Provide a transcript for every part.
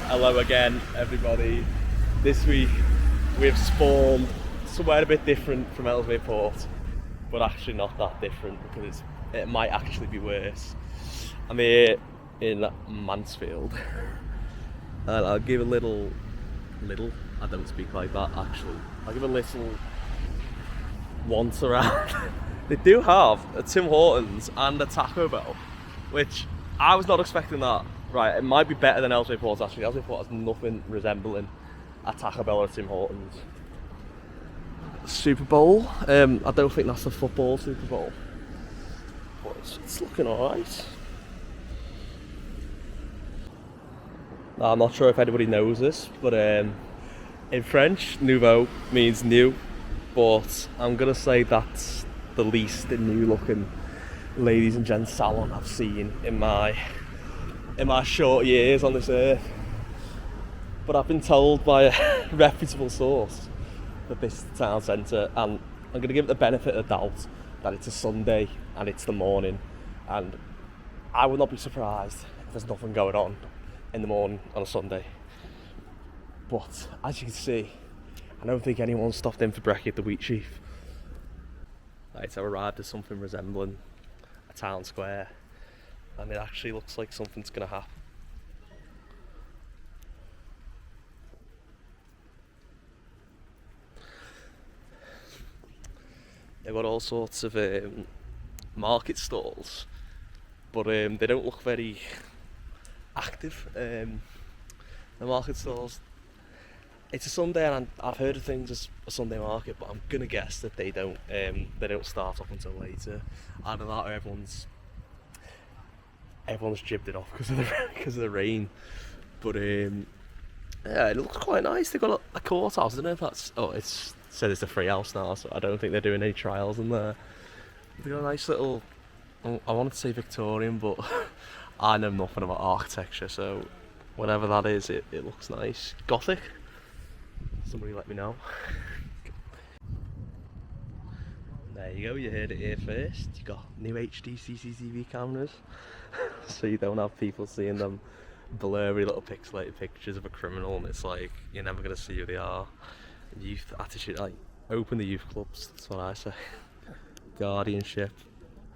Hello again, everybody. This week we've spawned somewhere a bit different from Ellesmere Port, but actually not that different because it might actually be worse. I'm here in Mansfield, and I'll give a little. I don't speak like that actually. I'll give a little once around. They do have a Tim Hortons and a Taco Bell, which I was not expecting that. Right, it might be better than Ellesmere Port actually. Ellesmere Port has nothing resembling a Taco Bell or a Tim Hortons. Super Bowl. I don't think that's the football Super Bowl, but it's looking alright. Now, I'm not sure if anybody knows this, but in French, nouveau means new, but I'm gonna say that's the least new looking ladies and gents salon I've seen in my short years on this earth. But I've been told by a reputable source that this is the town centre, and I'm going to give it the benefit of the doubt that it's a Sunday and it's the morning, and I would not be surprised if there's nothing going on in the morning on a Sunday. But as you can see, I don't think anyone's stopped in for brekkie at the Wheat Sheaf. Right, so I've arrived at something resembling a town square, and it actually looks like something's going to happen. They've got all sorts of market stalls, but they don't look very active. The market stalls, it's a Sunday, and I've heard of things as a Sunday market, but I'm going to guess that they don't start up until later. Either that or everyone's jibbed it off because of the rain. But yeah, it looks quite nice. They've got a courthouse. I don't know if that's... Oh, it's said it's a free house now, so I don't think they're doing any trials in there. They've got a nice little... I wanted to say Victorian, but I know nothing about architecture, so whatever that is, it looks nice. Gothic? Somebody let me know. There you go, you heard it here first. You got new HD CCTV cameras, so you don't have people seeing them blurry little pixelated pictures of a criminal, and it's like you're never going to see who they are. Youth attitude, like open the youth clubs, that's what I say. Guardianship.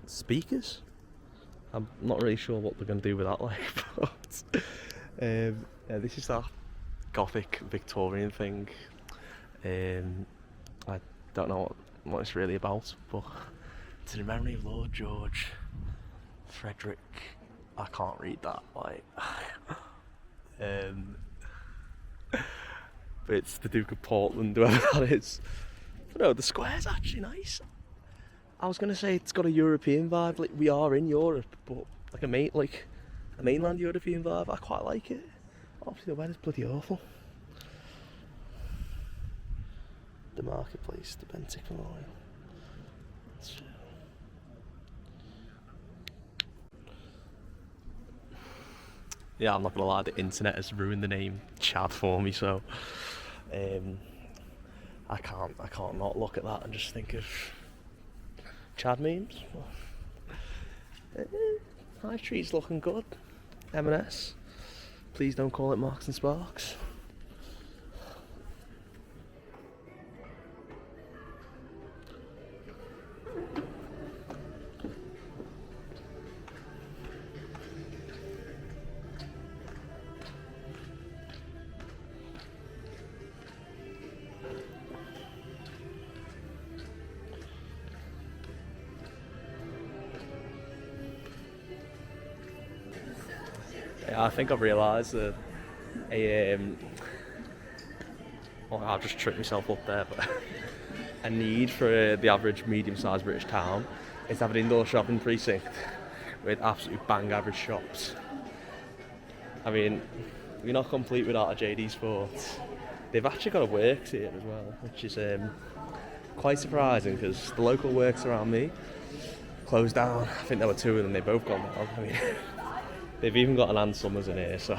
Speakers? I'm not really sure what they're going to do with that, like, but yeah, this is that Gothic Victorian thing. I don't know what it's really about, but to the memory of Lord George Frederick, I can't read that, like, but it's the Duke of Portland, whoever that is. But no, the square's actually nice. I was gonna say it's got a European vibe, like we are in Europe, but like a mainland European vibe. I quite like it. Obviously the weather's bloody awful. The marketplace, the Bentic Memorial. Yeah, I'm not gonna lie, the internet has ruined the name Chad for me, so I can't not look at that and just think of Chad memes. High Street's looking good. M&S. Please don't call it Marks and Sparks. I think I've realised that I've just tripped myself up there, but a need for the average medium-sized British town is to have an indoor shopping precinct with absolutely bang average shops. I mean, we're not complete without a JD Sports. They've actually got a Works here as well, which is quite surprising because the local Works around me closed down. I think there were two of them, they both gone down. I mean, they've even got an Ann Summers in here, so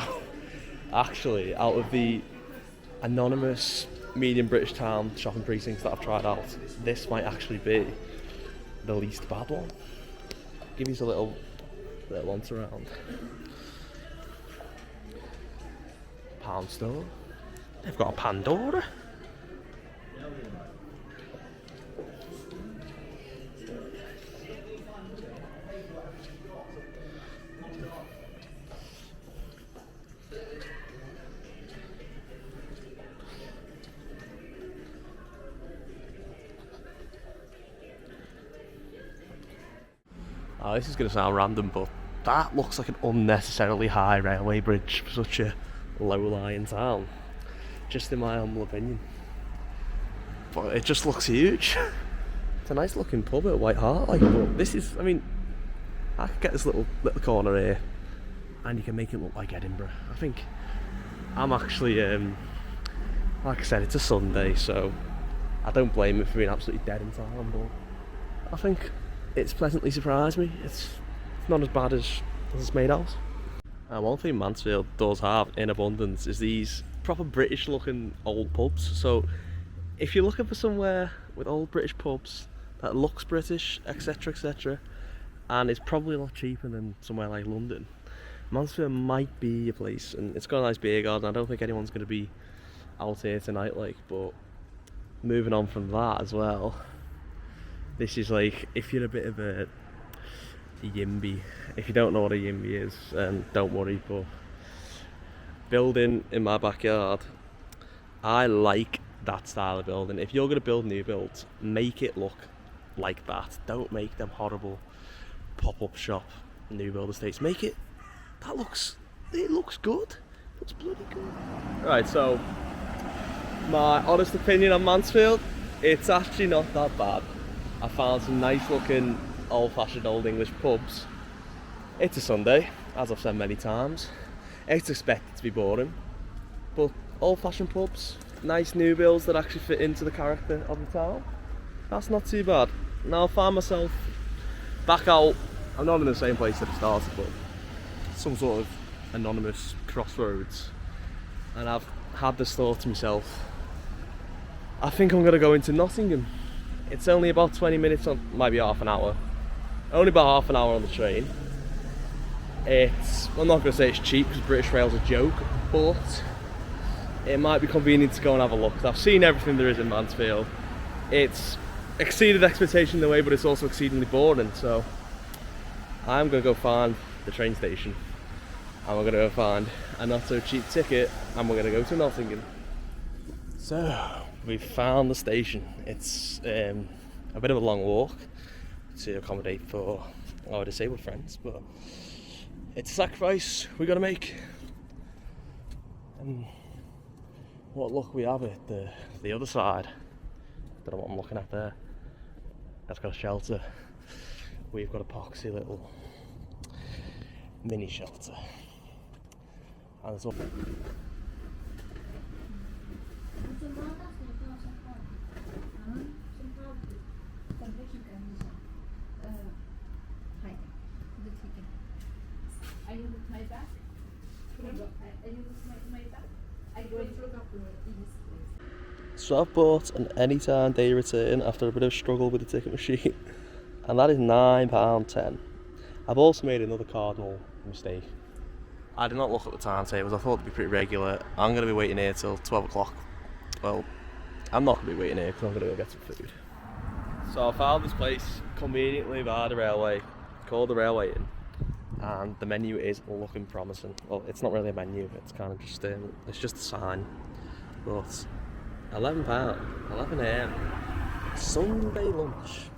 actually, out of the anonymous medium British town shopping precincts that I've tried out, this might actually be the least bad one. Give you a little once around. Pound store. They've got a Pandora. Oh, this is going to sound random, but that looks like an unnecessarily high railway bridge for such a low-lying town. Just in my humble opinion. But it just looks huge. It's a nice looking pub at White Hart, like, but this is, I mean, I could get this little corner here and you can make it look like Edinburgh. I think I'm actually, like I said, it's a Sunday, so I don't blame it for being absolutely dead in town, but I think it's pleasantly surprised me. It's not as bad as it's made out. And one thing Mansfield does have in abundance is these proper British looking old pubs. So if you're looking for somewhere with old British pubs that looks British, etc, etc, and it's probably a lot cheaper than somewhere like London, Mansfield might be your place. And it's got a nice beer garden. I don't think anyone's going to be out here tonight, like, but moving on from that as well, this is like, if you're a bit of a yimby, if you don't know what a yimby is, don't worry, but building in my backyard, I like that style of building. If you're going to build new builds, make it look like that. Don't make them horrible pop-up shop new build estates. Make it, it looks good. It looks bloody good. Right, so my honest opinion on Mansfield, it's actually not that bad. I found some nice looking old-fashioned old English pubs. It's a Sunday, as I've said many times. It's expected to be boring, but old-fashioned pubs, nice new builds that actually fit into the character of the town, that's not too bad. Now I find myself back out, I'm not in the same place that I started, but some sort of anonymous crossroads, and I've had this thought to myself, I think I'm going to go into Nottingham. It's only about 20 minutes on, might be half an hour. Only about half an hour on the train. I'm not going to say it's cheap because British Rail's a joke, but it might be convenient to go and have a look. I've seen everything there is in Mansfield. It's exceeded expectation in a way, but it's also exceedingly boring. So I'm going to go find the train station, and we're going to go find a not so cheap ticket, and we're going to go to Nottingham. So we've found the station. It's a bit of a long walk to accommodate for our disabled friends, but it's a sacrifice we got to make. And what luck we have at the other side. Don't know what I'm looking at there. That's got a shelter. We've got a poxy little mini shelter. And there's up. So I've bought an anytime day return after a bit of struggle with the ticket machine, and that is £9.10. I've also made another cardinal mistake. I did not look at the timetables. I thought it'd be pretty regular. I'm going to be waiting here till 12 o'clock. Well, I'm not going to be waiting here because I'm going to go get some food. So I found this place conveniently by the railway, called the Railway Inn, and the menu is looking promising. Well, it's not really a menu, it's kind of just it's just a sign. But £11, 11 AM, Sunday lunch.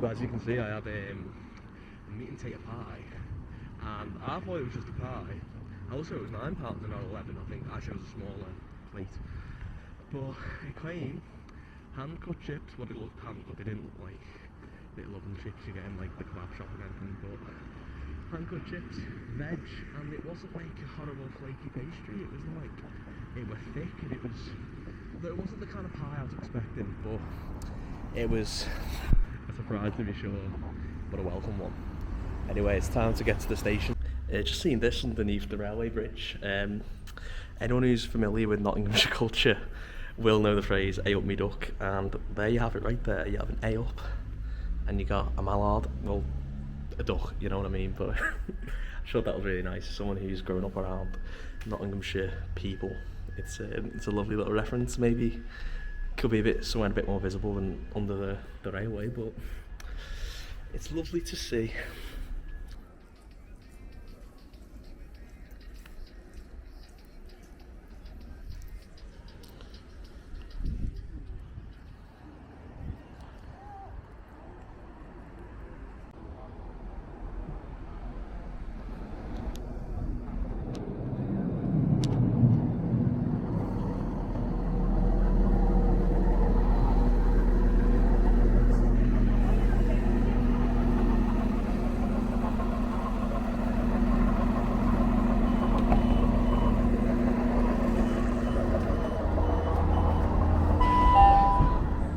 So as you can see, I have a meat and tater pie, and I thought it was just a pie. Also, it was £9 and not 11. I think actually it was a smaller plate. But it came hand cut chips. Well, it looked hand cut. They didn't look like little oven chips you get in like the kebab shop and everything. But hand cut chips, veg, and it wasn't like a horrible flaky pastry. It was like it was thick, and it wasn't the kind of pie I was expecting, but it was a surprise to be sure, but a welcome one. Anyway, it's time to get to the station. Just seen this underneath the railway bridge. Anyone who's familiar with Nottinghamshire culture will know the phrase "A up me duck," and there you have it right there. You have an A up, and you got a mallard, well, a duck, you know what I mean, but I'm sure that was really nice. Someone who's grown up around Nottinghamshire people, it's a lovely little reference. Maybe could be somewhere a bit more visible than under the railway, but it's lovely to see.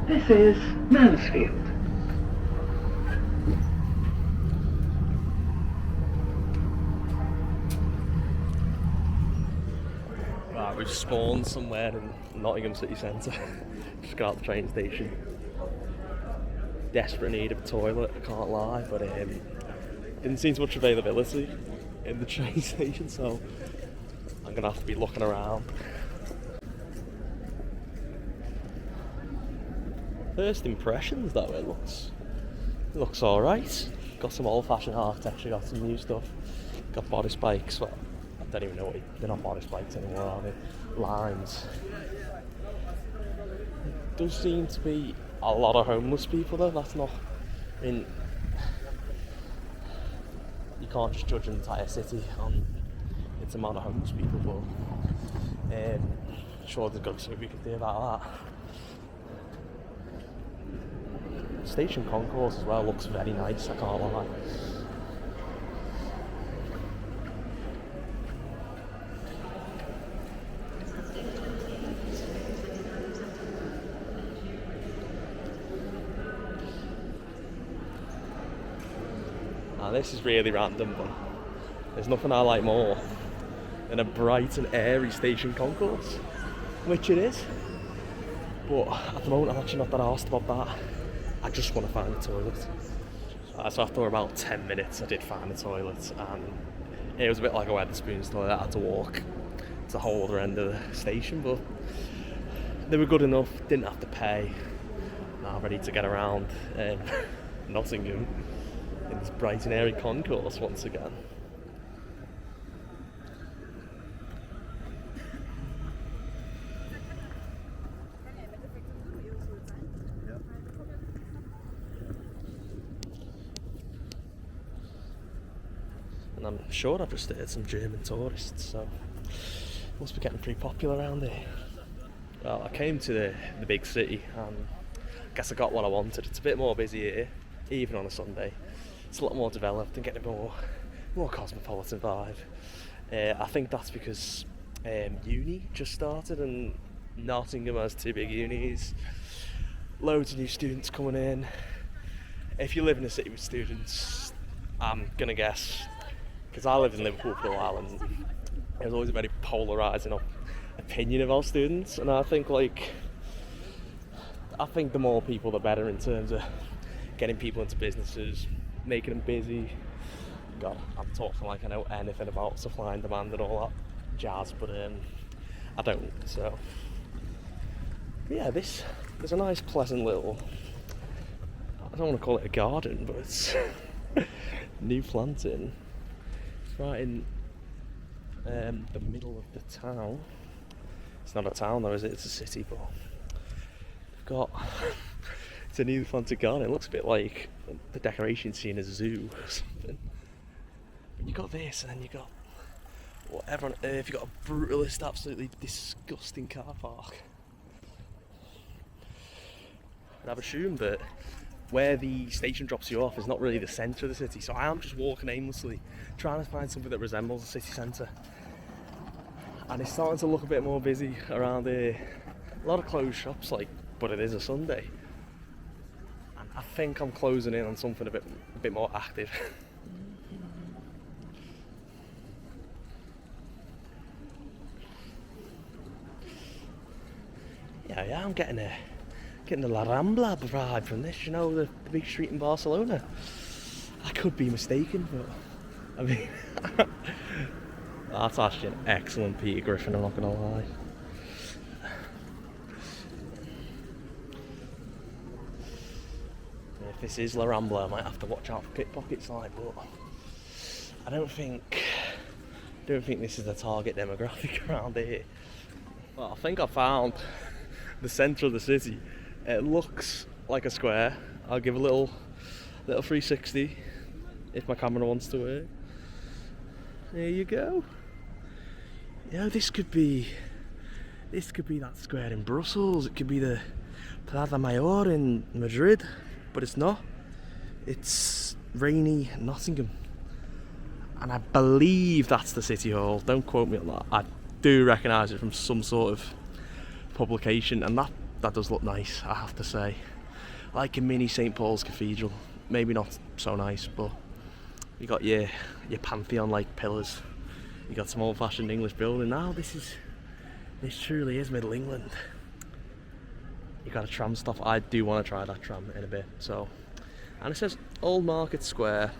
This is Mansfield. Right, we've spawned somewhere in Nottingham city centre. Just got out the train station. Desperate need of a toilet, I can't lie, but didn't seem much availability in the train station, so I'm gonna have to be looking around. First impressions though, it looks alright. Got some old-fashioned architecture, got some new stuff. Got body spikes, well, I don't even know they're not body spikes anymore, are they? Lines. Does seem to be a lot of homeless people though, that's not, I mean, you can't just judge an entire city on its amount of homeless people, but sure there's got to be something we can do about that. Station concourse as well looks very nice, I can't lie. Now this is really random, but there's nothing I like more than a bright and airy station concourse, which it is. But at the moment I'm actually not that arsed about that. I just want to find a toilet. So after about 10 minutes I did find a toilet, and it was a bit like a Wetherspoons toilet. I had to walk to the whole other end of the station, but they were good enough, didn't have to pay. Now ready to get around Nottingham in this bright and airy concourse once again. And I'm sure I've just heard some German tourists, so must be getting pretty popular around here. Well, I came to the big city and I guess I got what I wanted. It's a bit more busy here, even on a Sunday. It's a lot more developed and getting a more cosmopolitan vibe. I think that's because uni just started and Nottingham has two big unis. Loads of new students coming in. If you live in a city with students, I'm gonna guess, because I lived in Liverpool for a while and it was always a very polarising opinion about students, and I think the more people the better in terms of getting people into businesses, making them busy. God, I'm talking like I know anything about supply and demand and all that jazz, but I don't, so yeah, there's a nice pleasant little, I don't want to call it a garden, but it's new planting. It's right in the middle of the town. It's not a town though, is it? It's a city, but we've got it's a new planted garden. It looks a bit like the decoration scene in a zoo or something. But you got this, and then you got whatever on earth. You got a brutalist, absolutely disgusting car park. And I've assumed that where the station drops you off is not really the centre of the city, so I am just walking aimlessly, trying to find something that resembles a city centre. And it's starting to look a bit more busy around here. A lot of closed shops, but it is a Sunday. And I think I'm closing in on something a bit more active. Yeah, I'm getting the La Rambla vibe from this, you know, the big street in Barcelona. I could be mistaken, but I mean, that's actually an excellent Peter Griffin, I'm not gonna lie. If this is La Rambla, I might have to watch out for pickpockets, like, but I don't think this is the target demographic around here. Well, I think I found the centre of the city. It looks like a square. I'll give a little 360 if my camera wants to work. There you go. You know, this could be that square in Brussels. It could be the Plaza Mayor in Madrid, but it's not. It's rainy Nottingham, and I believe that's the City Hall. Don't quote me on that. I do recognise it from some sort of publication, and that does look nice, I have to say. Like a mini St Paul's Cathedral. Maybe not so nice, but you got your Pantheon like pillars. You got some old-fashioned English building. Now this truly is Middle England. You got a tram stop. I do want to try that tram in a bit. So, and it says Old Market Square,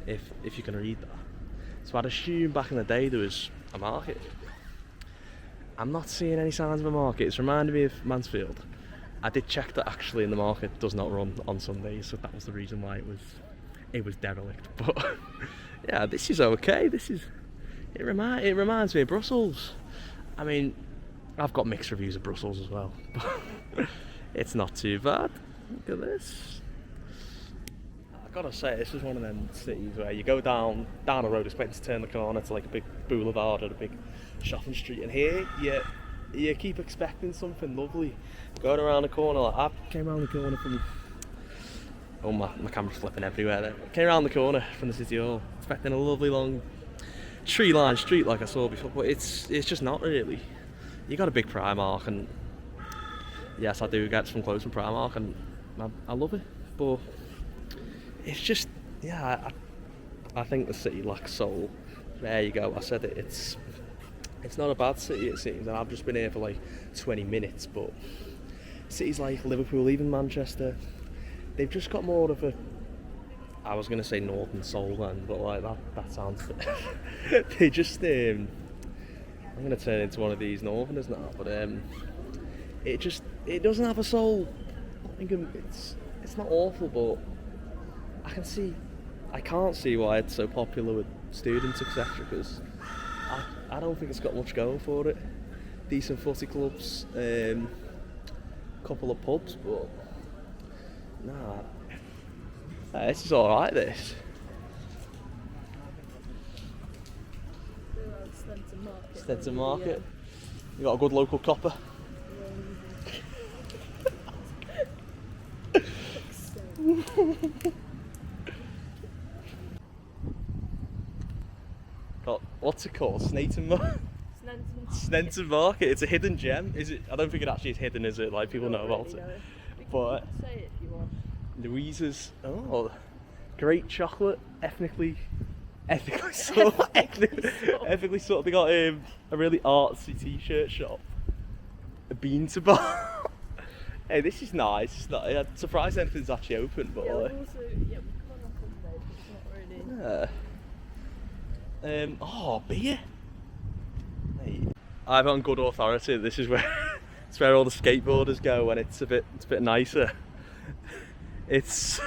if you can read that. So I'd assume back in the day there was a market. I'm not seeing any signs of a market. It's reminding me of Mansfield. I did check that actually, and the market does not run on Sundays, so that was the reason why it was derelict. But yeah, this is okay. It reminds me of Brussels. I mean, I've got mixed reviews of Brussels as well, but it's not too bad. Look at this. I've got to say, this is one of them cities where you go down a road, expecting to turn the corner to like a big boulevard or a big shopping street, and here you keep expecting something lovely. Going around the corner, like I came around the corner from... Oh, my camera's flipping everywhere there. Came around the corner from the City Hall, expecting a lovely long tree-lined street like I saw before, but it's just not really. You got a big Primark, and yes, I do get some clothes from Primark, and I love it, but it's just, yeah, I think the city lacks soul. There you go, I said it. It's not a bad city, it seems, and I've just been here for like 20 minutes, but cities like Liverpool, even Manchester, they've just got more of a, I was going to say northern soul then, but like that sounds they just I'm going to turn into one of these northerners now, but it doesn't have a soul. I think it's not awful, but I can't see why it's so popular with students, etc., because I don't think it's got much going for it. Decent footy clubs, couple of pubs, but nah, this is alright, this. Stenton Market. You got a good local copper. What's it called? Sneyton Market. It's a hidden gem. Is it? I don't think it actually is hidden, is it? Like people know about it. But say it if you want. Louisa's, great chocolate, ethically sourced. They got a really artsy t-shirt shop, a bean to bar. Hey, this is nice. I'm surprised anything's actually open, but Yeah, we've come on Sunday, but it's not really. Beer. Hey, I've on good authority. This is where it's where all the skateboarders go when it's a bit nicer. It's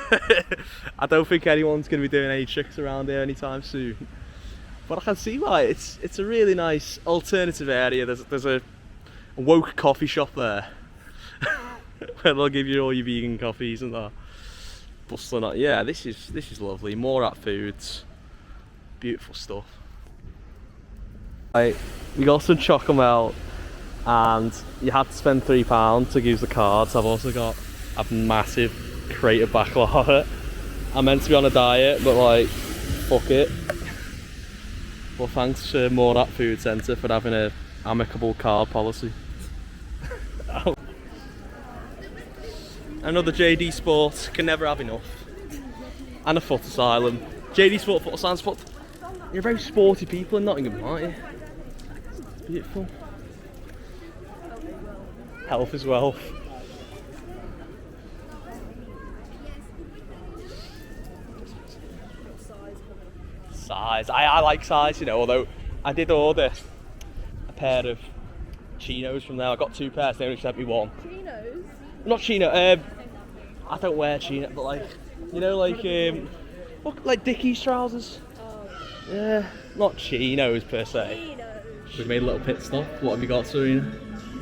I don't think anyone's going to be doing any tricks around here anytime soon, but I can see why. It's a really nice alternative area. There's a woke coffee shop there where they'll give you all your vegan coffees and that. Bustling up. Yeah, this is lovely. More at Foods, beautiful stuff. Right, we got some chocomel, and you had to spend £3 to use the cards. I've also got a massive crate of baklava. I'm meant to be on a diet, but like, fuck it. Well, thanks to Morat Food Centre for having a amicable card policy. another JD Sport, can never have enough. And a foot asylum. JD Sport, foot asylum, sport. You're very sporty people in Nottingham, aren't you? It's beautiful. Health is wealth. Size. I like size, you know, although I did order a pair of chinos from there. I got 2 pairs, they only sent me 1. Chinos? Not chino, I don't wear chino, but like, you know, like Dickies trousers. Oh. Yeah, not chinos per se. Chinos. We've made a little pit stop. What have you got, Serena?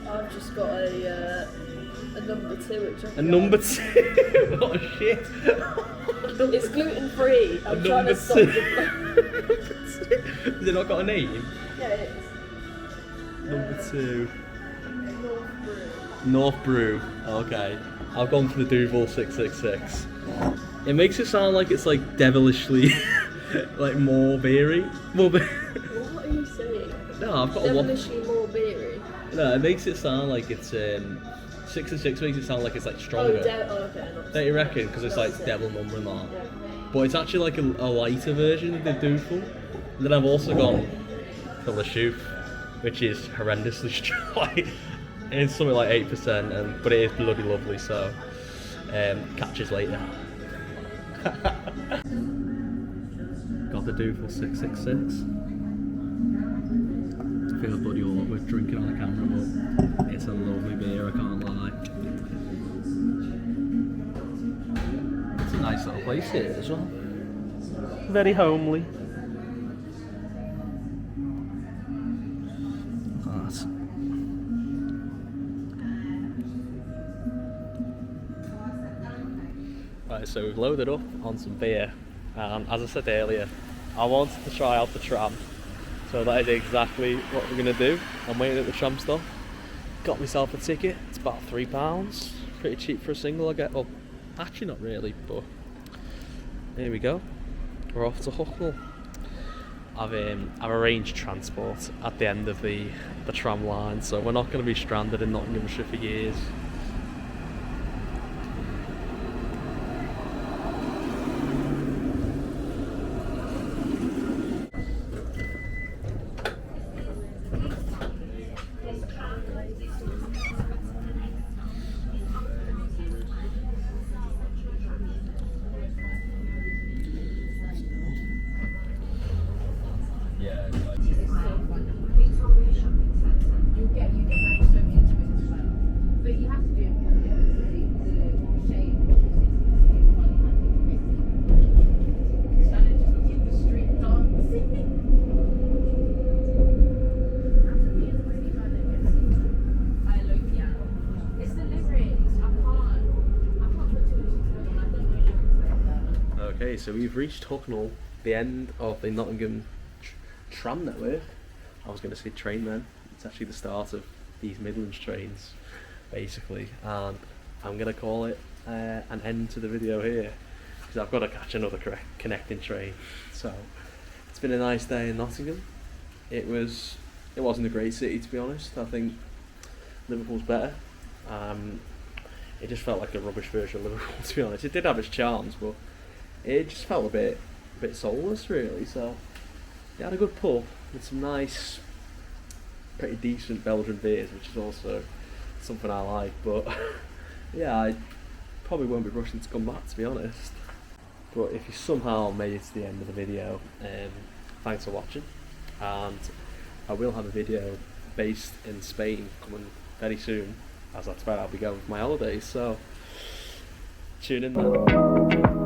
I've just got a number 2 which I A number 2? What a shit. It's gluten free. I'm trying number to stop 2. the Has it not got a name? Yeah, it is. Number 2. North Brew. North Brew. Okay. I've gone for the Duval 666. It makes it sound like it's like devilishly like more beery. More What are you saying? No, I've got a one. Devilishly more beery. No, it makes it sound like it's 666 makes it sound like it's like stronger. Okay. Don't you reckon? Because it's like devil number and that. Yeah. But it's actually like a lighter version of the Duval. And then I've also gone for the Shoop, which is horrendously strong. It's something like 8%, but it is bloody lovely. So catches later. Got the Duval 666. I feel bloody all up with drinking on the camera, but it's a lovely beer, I can't lie. It's a nice little place here as well. Very homely. Class. Right, so we've loaded up on some beer, and as I said earlier, I wanted to try out the tram. So that is exactly what we're going to do. I'm waiting at the tram stop. Got myself a ticket. It's about £3. Pretty cheap for a single, I get. Well, actually not really, but here we go. We're off to Hucknall. I've arranged transport at the end of the tram line, so we're not going to be stranded in Nottinghamshire for years. Okay, so we've reached Hucknall, the end of the Nottingham tram network. I was going to say train then. It's actually the start of East Midlands trains, basically. And I'm going to call it an end to the video here, because I've got to catch another connecting train. So it's been a nice day in Nottingham. It wasn't a great city, to be honest. I think Liverpool's better. It just felt like a rubbish version of Liverpool, to be honest. It did have its charms, but it just felt a bit soulless, really. So it had a good pull with some nice, pretty decent Belgian beers, which is also something I like. But yeah, I probably won't be rushing to come back, to be honest. But if you somehow made it to the end of the video, thanks for watching. And I will have a video based in Spain coming very soon, as that's where I'll be going for my holidays. So tune in then.